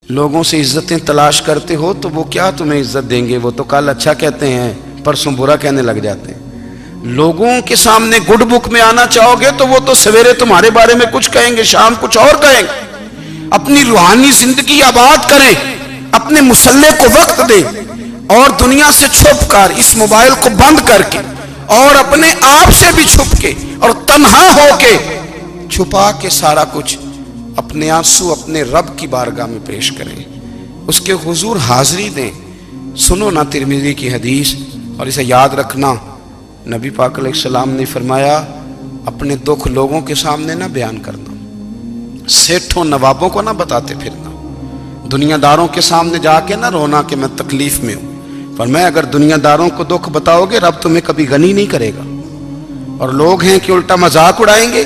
لوگوں سے عزتیں تلاش کرتے ہو تو وہ کیا تمہیں عزت دیں گے؟ وہ تو کل اچھا کہتے ہیں، پرسوں برا کہنے لگ جاتے ہیں۔ لوگوں کے سامنے گڈ بک میں آنا چاہو گے تو وہ تو سویرے تمہارے بارے میں کچھ کہیں گے، شام کچھ اور کہیں گے۔ اپنی روحانی زندگی آباد کریں، اپنے مسلح کو وقت دیں، اور دنیا سے چھپ کر، اس موبائل کو بند کر کے، اور اپنے آپ سے بھی چھپ کے اور تنہا ہو کے، چھپا کے سارا کچھ اپنے آنسو اپنے رب کی بارگاہ میں پیش کریں، اس کے حضور حاضری دیں۔ سنو نا ترمذی کی حدیث، اور اسے یاد رکھنا، نبی پاک علیہ السلام نے فرمایا اپنے دکھ لوگوں کے سامنے نہ بیان کرنا، سیٹھوں نوابوں کو نہ بتاتے پھرنا، دنیا داروں کے سامنے جا کے نہ رونا کہ میں تکلیف میں ہوں۔ فرمایا اگر دنیا داروں کو دکھ بتاؤ گے رب تمہیں کبھی غنی نہیں کرے گا۔ اور لوگ ہیں کہ الٹا مذاق اڑائیں گے۔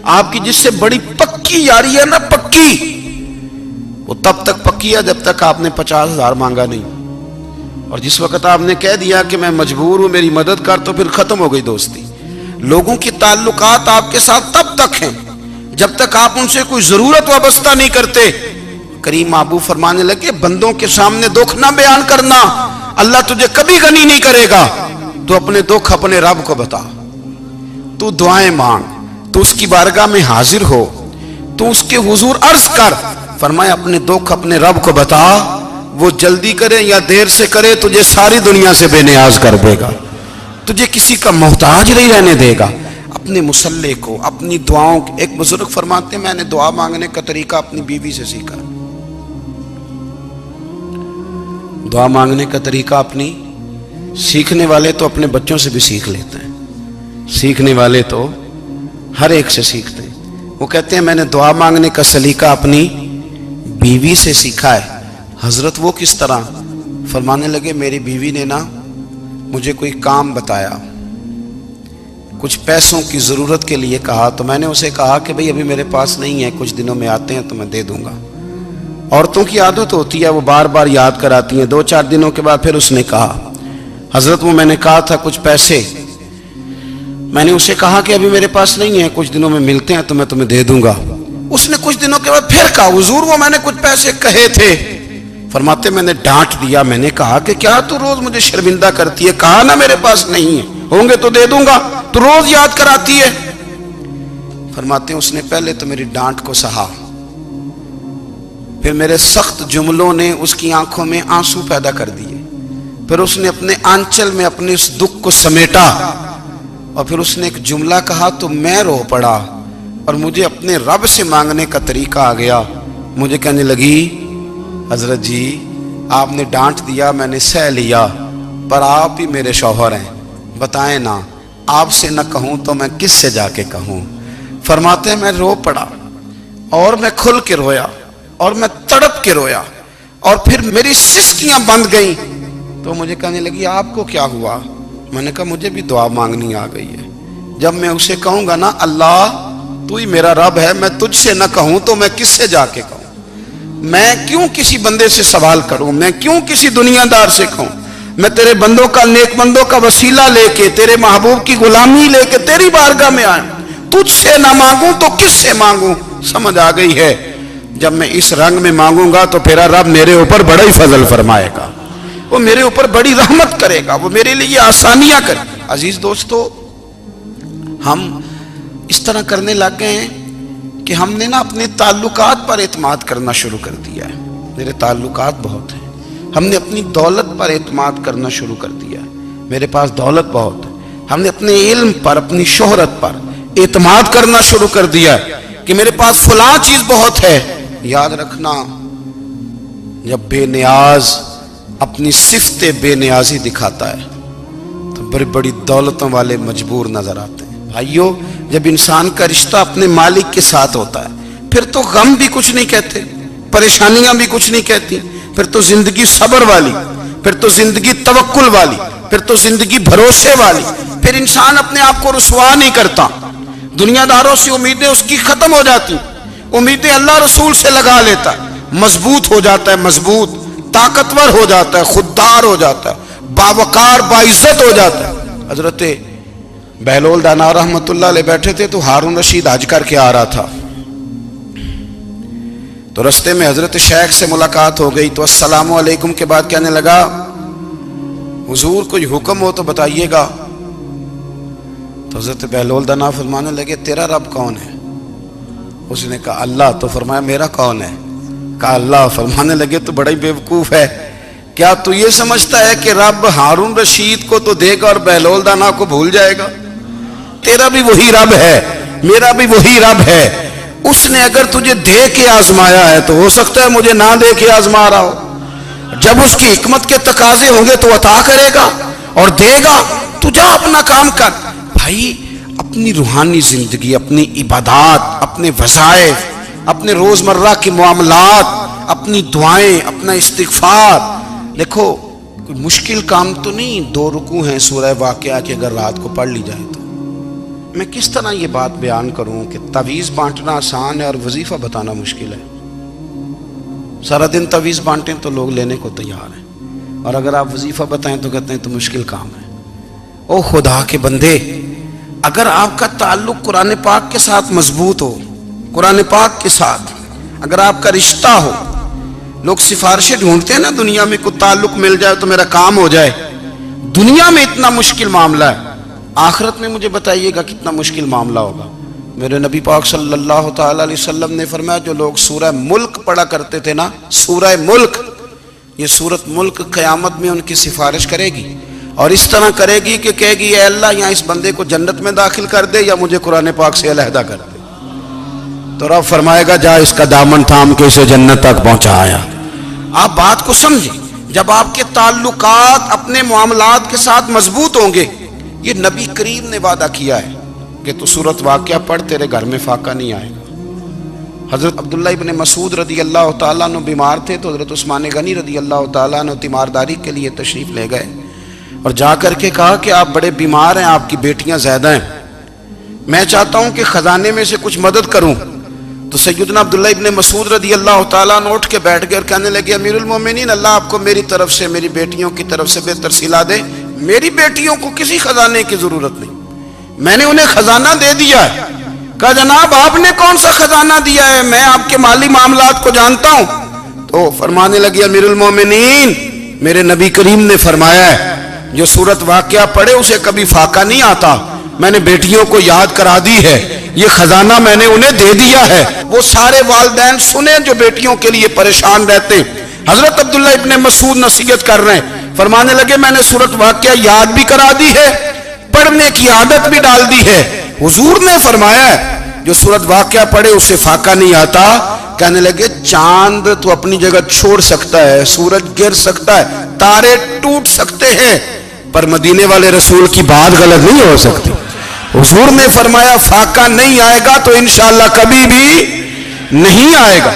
آپ کی جس سے بڑی پکی یاری ہے نا، پکی، وہ تب تک پکی ہے جب تک آپ نے 50,000 مانگا نہیں، اور جس وقت آپ نے کہہ دیا کہ میں مجبور ہوں میری مدد کر، تو پھر ختم ہو گئی دوستی۔ لوگوں کی تعلقات آپ کے ساتھ تب تک ہیں جب تک آپ ان سے کوئی ضرورت وابستہ نہیں کرتے۔ کریم محبوب فرمانے لگے بندوں کے سامنے دکھ نہ بیان کرنا، اللہ تجھے کبھی غنی نہیں کرے گا۔ تو اپنے دکھ اپنے رب کو بتا، تو دعائیں مانگ، تو اس کی بارگاہ میں حاضر ہو، تو اس کے حضور عرض کر۔ فرمایا اپنے دکھ اپنے رب کو بتا، وہ جلدی کرے یا دیر سے کرے تجھے ساری دنیا سے بے نیاز کر دے گا، تجھے کسی کا محتاج نہیں رہنے دے گا۔ اپنے مسلح کو، اپنی دعاؤں، ایک بزرگ فرماتے ہیں میں نے دعا مانگنے کا طریقہ اپنی بیوی سے سیکھا۔ دعا مانگنے کا طریقہ اپنی، سیکھنے والے تو اپنے بچوں سے بھی سیکھ لیتے ہیں، سیکھنے والے تو ہر ایک سے سیکھتے ہیں۔ وہ کہتے ہیں میں نے دعا مانگنے کا سلیقہ اپنی بیوی سے سیکھا ہے۔ حضرت وہ کس طرح؟ فرمانے لگے میری بیوی نے نا مجھے کوئی کام بتایا، کچھ پیسوں کی ضرورت کے لیے کہا، تو میں نے اسے کہا کہ بھئی ابھی میرے پاس نہیں ہے، کچھ دنوں میں آتے ہیں تو میں دے دوں گا۔ عورتوں کی عادت ہوتی ہے وہ بار بار یاد کراتی ہیں۔ 2-4 دنوں کے بعد پھر اس نے کہا حضرت وہ میں نے کہا تھا کچھ پیسے، میں نے اسے کہا کہ ابھی میرے پاس نہیں ہے، کچھ دنوں میں ملتے ہیں تو میں تمہیں دے دوں گا۔ اس نے کچھ دنوں کے بعد پھر کہا حضور وہ میں نے کچھ پیسے کہے تھے۔ فرماتے میں نے ڈانٹ دیا، میں نے کہا کہ کیا تو روز مجھے شرمندہ کرتی ہے، کہا نا میرے پاس نہیں ہے، ہوں گے تو دے دوں گا، تو روز یاد کراتی ہے۔ فرماتے ہیں اس نے پہلے تو میری ڈانٹ کو سہا، پھر میرے سخت جملوں نے اس کی آنکھوں میں آنسو پیدا کر دیے، پھر اس نے اپنے آنچل میں اپنے اس دکھ کو سمیٹا، اور پھر اس نے ایک جملہ کہا تو میں رو پڑا، اور مجھے اپنے رب سے مانگنے کا طریقہ آ گیا۔ مجھے کہنے لگی حضرت جی آپ نے ڈانٹ دیا میں نے سہ لیا، پر آپ ہی میرے شوہر ہیں، بتائیں نا آپ سے نہ کہوں تو میں کس سے جا کے کہوں۔ فرماتے ہیں میں رو پڑا، اور میں کھل کے رویا، اور میں تڑپ کے رویا، اور پھر میری سسکیاں بند گئیں۔ تو مجھے کہنے لگی آپ کو کیا ہوا؟ میں نے کہا مجھے بھی دعا مانگنی آ گئی ہے۔ جب میں اسے کہوں گا نا اللہ تو ہی میرا رب ہے، میں تجھ سے نہ کہوں تو میں کس سے جا کے کہوں؟ میں کیوں کسی بندے سے سوال کروں؟ میں کیوں کسی دنیا دار سے کہوں؟ میں تیرے بندوں کا، نیک بندوں کا وسیلہ لے کے، تیرے محبوب کی غلامی لے کے تیری بارگاہ میں آئوں، تجھ سے نہ مانگوں تو کس سے مانگوں؟ سمجھ آ گئی ہے؟ جب میں اس رنگ میں مانگوں گا تو پھر رب میرے اوپر بڑا ہی فضل فرمائے گا، وہ میرے اوپر بڑی رحمت کرے گا، وہ میرے لیے آسانیاں کرے گا۔ عزیز دوستو ہم اس طرح کرنے لگ گئے ہیں کہ ہم نے نا اپنے تعلقات پر اعتماد کرنا شروع کر دیا ہے۔ میرے تعلقات بہت ہیں، ہم نے اپنی دولت پر اعتماد کرنا شروع کر دیا ہے، میرے پاس دولت بہت ہے۔ ہم نے اپنے علم پر، اپنی شہرت پر اعتماد کرنا شروع کر دیا ہے کہ میرے پاس فلاں چیز بہت ہے۔ یاد رکھنا جب بے نیاز اپنی صفت بے نیازی دکھاتا ہے تو بڑی بڑی دولتوں والے مجبور نظر آتے ہیں۔ بھائیو جب انسان کا رشتہ اپنے مالک کے ساتھ ہوتا ہے پھر تو غم بھی کچھ نہیں کہتے، پریشانیاں بھی کچھ نہیں کہتی، پھر تو زندگی صبر والی، پھر تو زندگی توکل والی، پھر تو زندگی بھروسے والی، پھر انسان اپنے آپ کو رسوا نہیں کرتا۔ دنیا داروں سے امیدیں اس کی ختم ہو جاتی، امیدیں اللہ رسول سے لگا لیتا ہے، مضبوط ہو جاتا ہے، مضبوط، طاقتور ہو جاتا ہے، خوددار ہو جاتا ہے، باوقار باعزت ہو جاتا ہے۔ حضرت بہلول دانا رحمت اللہ علیہ بیٹھے تھے تو ہارون رشید حج کر کے آ رہا تھا، تو رستے میں حضرت شیخ سے ملاقات ہو گئی تو السلام علیکم کے بعد کہنے لگا حضور کوئی حکم ہو تو بتائیے گا. تو حضرت بہلول دنا فرمانے لگے تیرا رب کون ہے؟ اس نے کہا اللہ. تو فرمایا میرا کون ہے؟ کہا اللہ. فرمانے لگے تو بڑا ہی بیوقوف ہے، کیا تو یہ سمجھتا ہے کہ رب ہارون رشید کو تو دے گا اور بہلول دانا کو بھول جائے گا؟ تیرا بھی وہی رب ہے، میرا بھی وہی رب ہے. اس نے اگر تجھے دے کے آزمایا ہے تو ہو سکتا ہے مجھے نہ دے کے آزما رہا ہو. جب اس کی حکمت کے تقاضے ہوں گے تو عطا کرے گا اور دے گا. تو جا اپنا کام کر. بھائی اپنی روحانی زندگی، اپنی عبادات، اپنے وظائف، اپنے روزمرہ کے معاملات، اپنی دعائیں، اپنا استغفار. دیکھو کوئی مشکل کام تو نہیں 2 رکوع ہیں سورہ واقعہ کہ اگر رات کو پڑھ لی جائے تو. میں کس طرح یہ بات بیان کروں کہ تعویذ بانٹنا آسان ہے اور وظیفہ بتانا مشکل ہے. سارا دن تعویذ بانٹیں تو لوگ لینے کو تیار ہیں، اور اگر آپ وظیفہ بتائیں تو کہتے ہیں تو مشکل کام ہے. او خدا کے بندے، اگر آپ کا تعلق قرآن پاک کے ساتھ مضبوط ہو، قرآن پاک کے ساتھ اگر آپ کا رشتہ ہو، لوگ سفارشیں ڈھونڈتے ہیں نا دنیا میں، کوئی تعلق مل جائے تو میرا کام ہو جائے. دنیا میں اتنا مشکل معاملہ ہے، آخرت میں مجھے بتائیے گا کتنا مشکل معاملہ ہوگا. میرے نبی پاک صلی اللہ تعالی علیہ وسلم نے فرمایا جو لوگ سورہ ملک پڑھا کرتے تھے نا، سورہ ملک، یہ سورت ملک قیامت میں ان کی سفارش کرے گی، اور اس طرح کرے گی کہ کہے گی اے اللہ یہاں اس بندے کو جنت میں داخل کر دے یا مجھے قرآن پاک سے علیحدہ کر دے. تو رب فرمائے گا جا اس کا دامن تھام کے اسے جنت تک پہنچایا. آپ بات کو سمجھیں، جب آپ کے تعلقات اپنے معاملات کے ساتھ مضبوط ہوں گے. یہ نبی کریم نے وعدہ کیا ہے کہ تو سورت واقعہ پڑھ تیرے گھر میں فاقہ نہیں آئے گا. حضرت عبداللہ ابن مسعود رضی اللہ تعالیٰ عنہ بیمار تھے تو حضرت عثمان غنی رضی اللہ تعالیٰ عنہ تیمارداری کے لیے تشریف لے گئے اور جا کر کے کہا کہ آپ بڑے بیمار ہیں، آپ کی بیٹیاں زیادہ ہیں، میں چاہتا ہوں کہ خزانے میں سے کچھ مدد کروں. تو سیدنا عبداللہ ابن مسعود رضی اللہ تعالیٰ عنہ اٹھ کے بیٹھ گئے اور کہنے لگے امیر المومنین، اللہ آپ کو میری طرف سے، میری بیٹیوں کی طرف سے بہتر صلہ دے. میری بیٹیوں کو کسی خزانے کی ضرورت نہیں، میں نے انہیں خزانہ دے دیا ہے. کہا جناب آپ نے کون سا خزانہ دیا ہے، میں آپ کے مالی معاملات کو جانتا ہوں. تو فرمانے لگے امیر المومنین، میرے نبی کریم نے فرمایا ہے جو سورت واقعہ پڑھے اسے کبھی فاقہ نہیں آتا. میں نے بیٹیوں کو یاد کرا دی ہے، یہ خزانہ میں نے انہیں دے دیا ہے. وہ سارے والدین سنیں جو بیٹیوں کے لیے پریشان رہتے ہیں. حضرت عبداللہ ابن مسعود نصیحت کر رہے ہیں، فرمانے لگے میں نے سورت واقعہ یاد بھی کرا دی ہے، پڑھنے کی عادت بھی ڈال دی ہے. حضور نے فرمایا ہے جو سورت واقعہ پڑھے اسے فاقہ نہیں آتا. کہنے لگے چاند تو اپنی جگہ چھوڑ سکتا ہے، سورج گر سکتا ہے، تارے ٹوٹ سکتے ہیں، پر مدینے والے رسول کی بات غلط نہیں ہو سکتی. حضور نے فرمایا فاقہ نہیں آئے گا تو انشاءاللہ کبھی بھی نہیں آئے گا.